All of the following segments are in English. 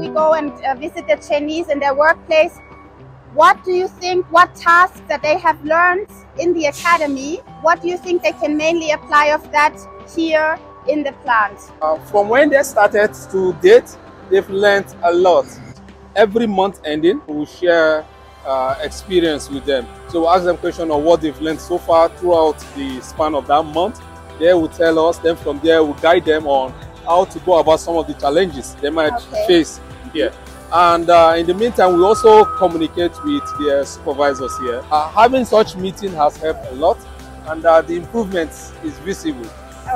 we go and visit the trainees in their workplace, what do you think, what tasks that they have learned in the academy, what do you think they can mainly apply of that here in the plant? From when they started to date, they've learned a lot. Every month ending, we'll share experience with them. So we'll ask them questions on what they've learned so far throughout the span of that month. They will tell us, then from there we'll guide them on how to go about some of the challenges they might face here. And in the meantime, we also communicate with their supervisors here. Having such meeting has helped a lot, and the improvements is visible.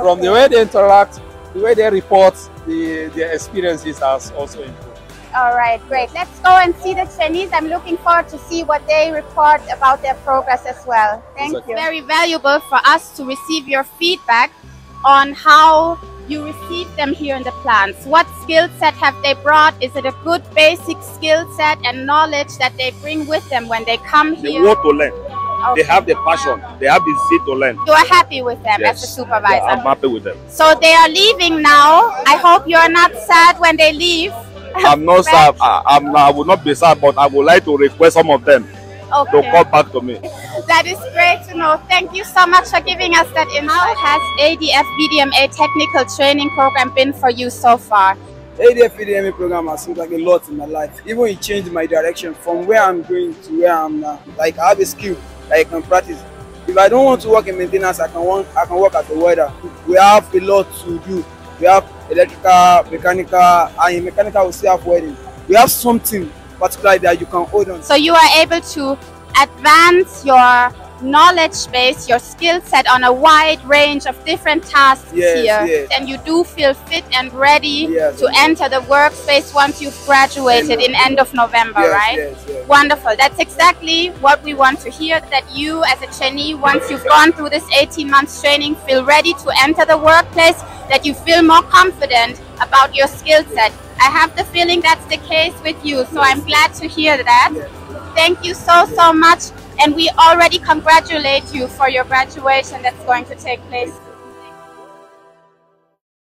From the way they interact, the way they report, their experiences has also improved. All right, great. Let's go and see the trainees. I'm looking forward to see what they report about their progress as well. Thank you. Very valuable for us to receive your feedback on how you receive them here in the plants. What skill set have they brought? Is it a good basic skill set and knowledge that they bring with them when they come here? They want to learn. They have the passion. They have the zeal to learn. You are happy with them as a supervisor? Yeah, I'm happy with them. So they are leaving now. I hope you are not sad when they leave. I'm not sad. I will not be sad, but I would like to request some of them to come back to me. That is great to know. Thank you so much for giving us that insight. How has ADF VDMA technical training program been for you so far? ADF VDMA program has seemed like a lot in my life. Even it changed my direction from where I'm going to where I'm now. Like I have a skill that I can practice. If I don't want to work in maintenance, I can work as a welder. We have a lot to do. We have electrical, mechanical, and in mechanical we still have welding. We have something particular that you can hold on. So you are able to advance your knowledge base, your skill set on a wide range of different tasks here. Yes. And you do feel fit and ready to enter the workspace once you've graduated in end of November, right? Yes. Wonderful. That's exactly what we want to hear, that you as a trainee, once you've gone through this 18 months training, feel ready to enter the workplace, that you feel more confident about your skill set. I have the feeling that's the case with you, so I'm glad to hear that. Thank you so much, and we already congratulate you for your graduation that's going to take place